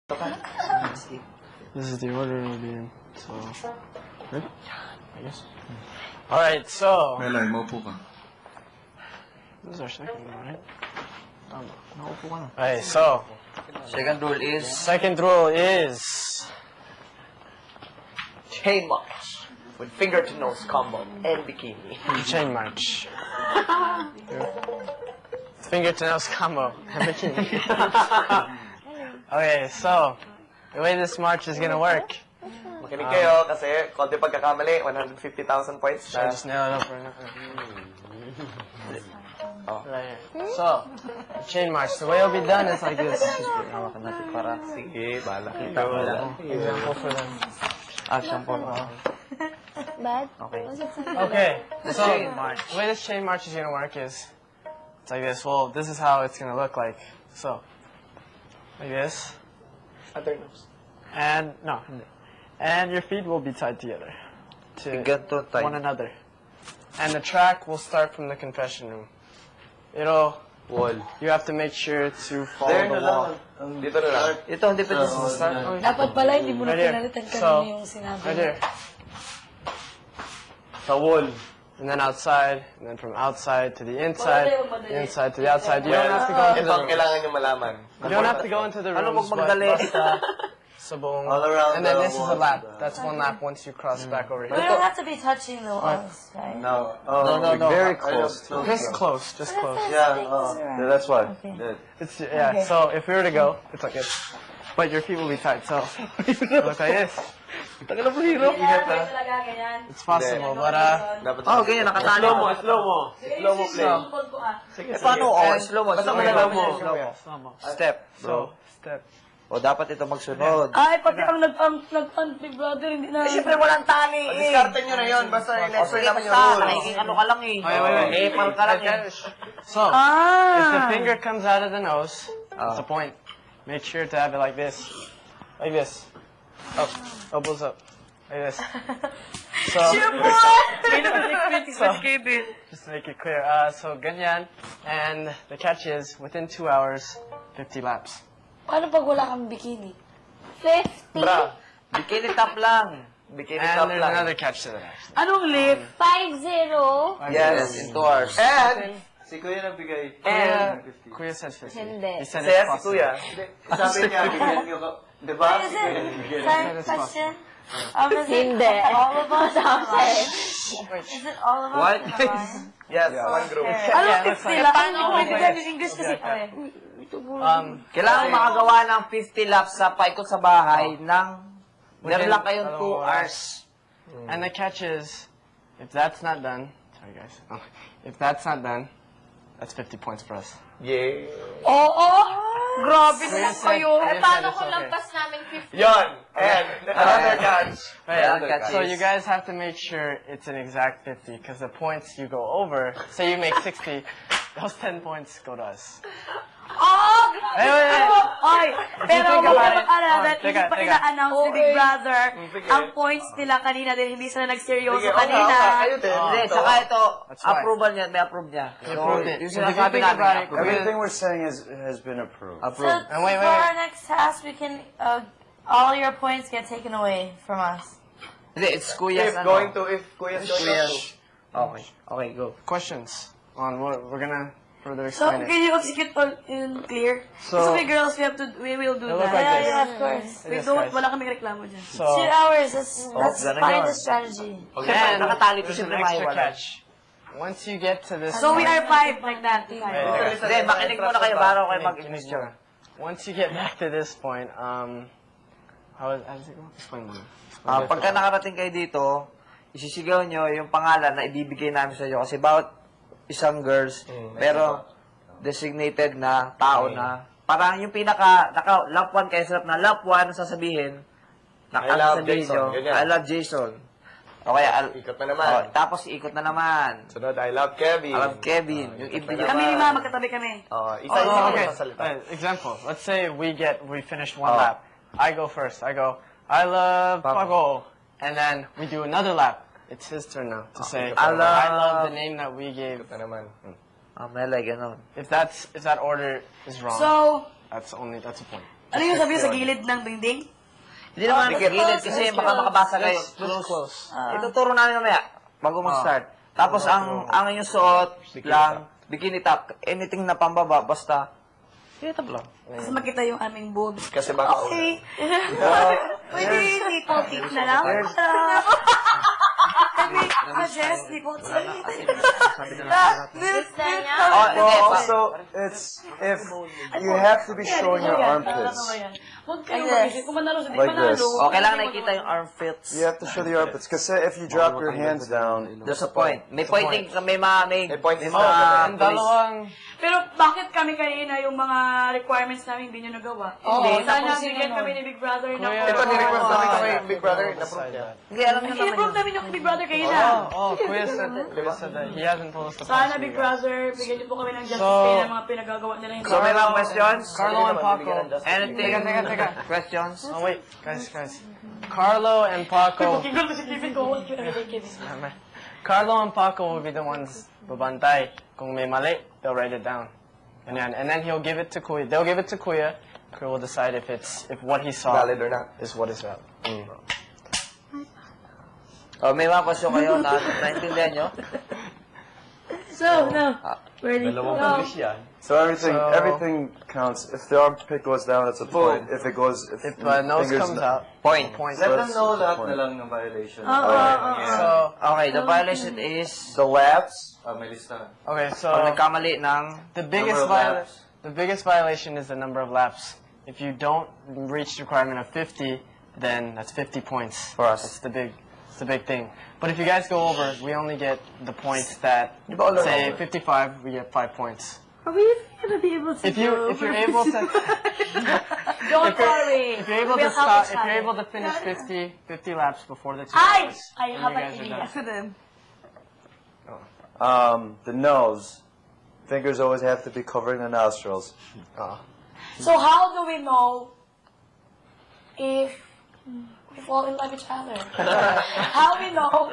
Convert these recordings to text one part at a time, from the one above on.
This is the order it'll be in. So, ready? I guess. All right. So. Melay, maupo ka. This is our second one, right? Maupo ka na. Okay. So. Second rule is. chain march with finger to nose combo and bikini. Chain march. Finger to nose combo and bikini. Okay, so the way this march is gonna work. Makinig kayo kasi konti pagkakamali, 150,000 points. Should I just nail it up right now? Right here. So, the chain march. The way it'll be done is like this. Hawakan natin para sige, bala. Kita mo lang. Example for them. Action po. Bad? Okay. Okay, so chain march. the way this chain march is gonna work is it's like this. Well, this is how it's gonna look like. So, like this. Other nose. And no, and your feet will be tied together to one another. And the track will start from the confession room. Wall. You have to make sure to follow the wall. Dito na lang. Ito, hindi pwede Start. Dapat pala, hindi mo na Right here. pinalitan So, kanina yung sinabi. right here. Sa wall. And then outside, and then from outside to the inside, inside to the outside. You don't have to go into Ito ang the kailangan nyo malaman. You don't have to go into the Ano rooms, pag but magdali? basta sabong. All around And then the this is a walls. lap. That's one lap once you cross back over We here. don't have to be touching the walls, right? No. No. Very close. Just close, just close. Yeah, that's why. Okay. It's yeah. So if we were to go, it's like this, but your feet will be tight. So look like this. It's possible, but Oh, ganyan, nakatali mo. Slow mo. Slow mo, play. Paano? Slow mo. Slow mo. Step, bro. so step. O, dapat ito magsunod. Ay, pati ang nag-pump Big Brother, hindi na... Siyempre walang tali eh. Discarte nyo na yun. Basta i-lesson naman yung rules. Nakikingano ka lang eh. Wait. Parang ka lang eh. So if the finger comes out of the nose, that's the point. Make sure to have it like this, up, elbows up, like this. So just to make it clear, so ganyan, and the catch is within 2 hours, 50 laps. Paano pag wala kang bikini? 50? Bra, bikini top lang. Bikini And top there's lang. another catch to that. Actually. Anong lift? 50? Yes, in 2 hours. And, Si Kuya nagbigay. Kuya said 50. Hindi. He said Saya it's si possible. Kuya. Sabi niya, bigyan niyo ko. Di ba? Is it? Third question? Is it Hindi. all of us? Okay. Is it all of us? What? Online? Yes, one group. Anong that's 50 fine. lang? Ano pwede dyan yung English kasi pare? Kailangan makagawa ng 50 laps sa paikot sa bahay ng meron lang kayong 2 Within- hours. And the catch is, if that's not done, sorry guys, if that's not done, that's 50 points for us. Yeah. Oo! Grabe na kayo! Kuya said Paano it's kung okay. lampas namin 50? Yon. And another catch. Right, Another catch. so you guys have to make sure it's an exact 50, because the points you go over, say you make 60, those 10 points go to us. Oh! Wait. Ay! Pero think huwag about na it- mag-alala, teka, hindi pa teka. ina-announce ni Big Brother sige. ang points nila kanina dahil hindi sila nagseryoso Sige, kanina. Kayo din. Hindi, saka ito, That's why. approval niya, may approve niya. He approved it. Yung So if you sinasabi think namin, about it, approve. Everything we're saying has been approved. So, Approve. And wait. for our next task, we can, all your points get taken away from us. Hindi, it's Kuya's If Kuya's Okay. Okay, go. Questions on what we're gonna further So, explain can you execute all in clear? So- So, girls, we will do It'll look that. like this. Yeah, of course. We Yes, don't, guys. wala kaming reklamo dyan. So, 2 hours, that's ganun fine yun. the strategy. and nakatali to there's an siyempre extra maiwala. catch. Once you get to this So, we point- are 5 like that. Hindi, makinig muna kayo bago kayo Kinig mag-question. muna. Once you get back to this point, how does it go? Explain more. Pagka nakarating kayo dito, isisigaw nyo yung pangalan na ibibigay namin sa inyo. Kasi bawat isang girls, pero designated na tao na, parang yung lap 1 kayo sa na lap 1 sasabihin, I love Jason, ganyan. I love Jason. Okay, Ikot na naman. tapos ikot na naman. Sunod, I love Kevin. I love Kevin. Yung ibigay Kami ni Ma, magkatabi kami. Isa-isa Okay. sa salita. Example. Let's say we finished one lap. I go first. I go, I love Pago. And then we do another lap. It's his turn now to say, I love the name that we gave. Ikot na naman. Melay, ganun. If that order is wrong, So, that's a point. Ano yung sabi sa gilid ng dingding? Hindi naman gilid kasi baka makabasa kayo. Close. Ituturo namin mamaya bago mag-start. Tapos ang inyong suot lang, bikini top, anything na pambaba, basta bikini top lang. Kasi makita yung aming boobs. Kasi baka Okay. Pwede nipple tip na lang. Kami, suggest nipple tip. Oh, hindi. Also, it's if you have to be showing your armpits. Huwag kayo mag-isip. Kung manalo sa di Like manalo. this. Oh, kailangan nakikita yung armpits. You have to show the armpits. Because if you drop your hands down, There's a point. May pointing, may point may is mga Ang dalawang... Pero bakit kami kanina yung mga requirements namin hindi nyo nagawa? Hindi. Sana bigyan kami ni Big Brother na Kuya. Ito, nirequest namin kami, Big Brother. Na-prove niya. Hindi, alam niyo naman I-approve yun. namin yung Big Brother kanina. Kuya said that. He hasn't told us the Sana past Big week. Brother, bigyan niyo po kami ng justice So- kaya ng mga pinagagawa nila. So may mga questions? Carlo and Paco. Anything? Teka. Questions? Oh, wait. Guys. Carlo and Paco. Kigol ko si Kevin ko. Kevin. Carlo and Paco will be the ones babantay. Kung may mali, they'll write it down. And then he'll give it to Kuya. They'll give it to Kuya. Kuya will decide if what he saw Valid or not. is what is valid. Oh, may mga question kayo na naintindihan nyo? So, no. Ready? so everything counts. If the armpit goes down, it's a point. If it goes, if Nose fingers comes out. Point. Point. Let them know lahat na lang ng violation. So Okay, the violation is The laps. May lista. okay. pag So nagkamali ng the biggest violation is the number of laps. If you don't reach the requirement of 50, then that's 50 points For us. That's the big thing. But if you guys go over, we only get the points that say 55. We get 5 points. Are we gonna be able to If you're able to Don't worry. if you're able to We'll help stop, each if you're other. able to finish 50 laps before the 2 I hours, have you an guys are idea done. for them. The nose. Fingers always have to be covering the nostrils. So how do we know if we fall in love with each other? How do we know?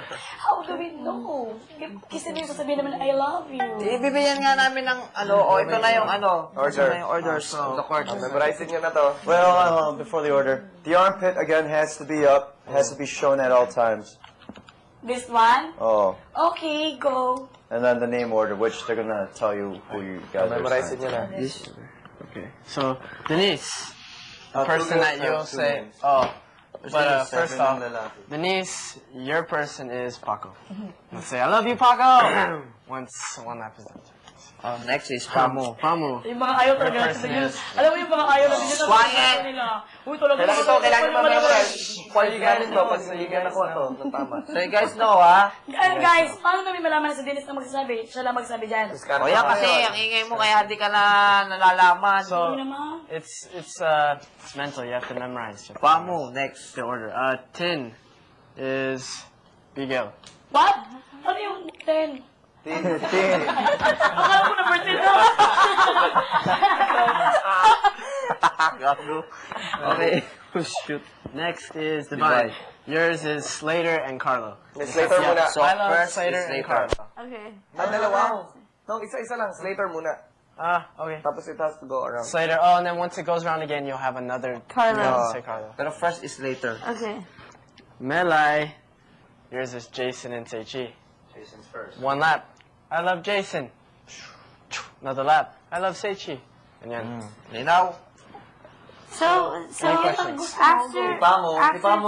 Kasi din sasabihin naman, I love you. ibibigyan nga namin ng ito na yung Order. ito na yung orders of the court. Memorizing niyo na to. Well, before the order, the armpit again has to be up, has to be shown at all times. This one? Oh, Okay, go. and then the name order, which they're gonna tell you who you guys are. Memorizing niyo na. Okay. So Denise, the person two that you'll names, two say. names. Oh, but first Seven off, and lalaki. Denise, your person is Paco. Let's say I love you, Paco. Once one lap is done. Next is Pamu. Pamu. Yung mga ayaw talaga person natin. is- Alam mo yung mga ayaw natin yun. Quiet! Uy, talaga. Kailangan ma-memorize. Paul, you got it to. Pag nahigan ako to. Tama. So you guys know, ha? Guys, paano namin malaman na si Dennis na magsasabi? Siya lang magsasabi dyan. O yan kasi, ang ingay mo kaya hindi ka na nalalaman. So Hindi naman. it's mental. You have to memorize. Pamu, next. The order. Tin is Bigel. What? Ano yung 10? Tin. Akala ko number 10 na. Gago. Okay. Shoot. Next is Divine. Yours is Slater and Carlo. Slater muna. So I love first Slater is and Slater. Carlo. Okay. Dalawa. No, isa-isa lang. Slater muna. Okay. Tapos it has to go around. Slater. Oh, and then once it goes around again, you'll have another. Carlo. You'll say Carlo. Pero first is Slater. Okay. Melai. Yours is Jason and Seichi. Jason's first. 1 lap. I love Jason. Another lap. I love Seichi. And yan. Linaw. So Any questions? after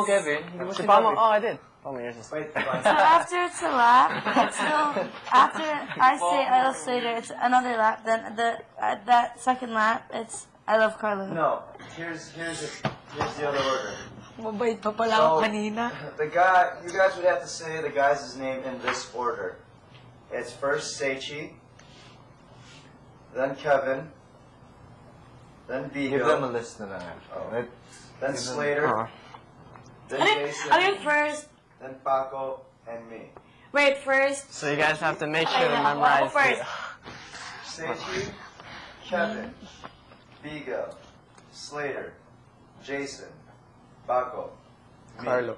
Kevin. Si Pamo. Oh, I did. Pamo, yours is. Wait, so after it's a lap, it's still after I say I love Slater, it's another lap. Then that second lap, it's I love Carlo. No, here's the other order. Mabait pa pala ako kanina. The guy, you guys would have to say the guy's name in this order. It's first Seichi, then Kevin, then Give them a Beagle, list na lang. then Slater, then Ano Jason, yung first? then Paco, and me. Wait, first. So you guys have to make sure to Ay, memorize. ako first. Seichi, Kevin, Beagle, Slater, Jason, Paco, me. Carlo.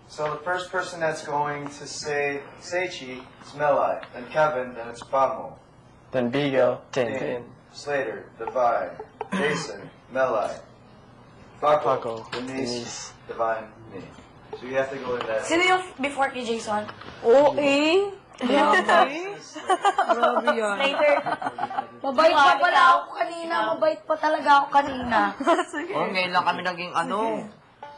So the first person that's going to say Seichi is Melai, then Kevin, then it's Pamo, Then Bigo. Tin. Tin, Slater, Divine, Jason, Melai, Paco, Denise, Divine, me. So you have to go in that. Sino yung before kay Jason? Later. Mabait pa pala ako kanina. Mabait pa talaga ako kanina. Ngayon lang kami naging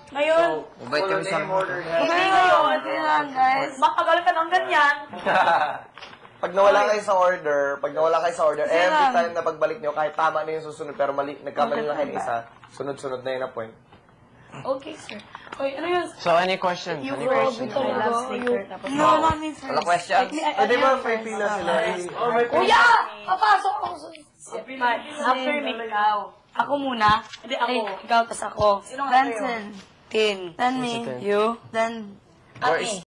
Ngayon, mabait kami sa hindi ngayon. guys. Makagal ka ng ganyan. Pag nawala kayo sa order, every time na pagbalik nyo, kahit tama na yung susunod, pero nagkamali lang kayo ng isa, sunod-sunod na yun na point. Okay, sir. Oy, ano yun? So, any questions? Any questions? No, not me first. Wala questions? Pwede ba may pila sila? Kuya! Papasok ako sa... After me, ako muna. Hindi, ako. Ikaw, tas ako. Sino nga kayo? Benson. Then me. You. Then Where is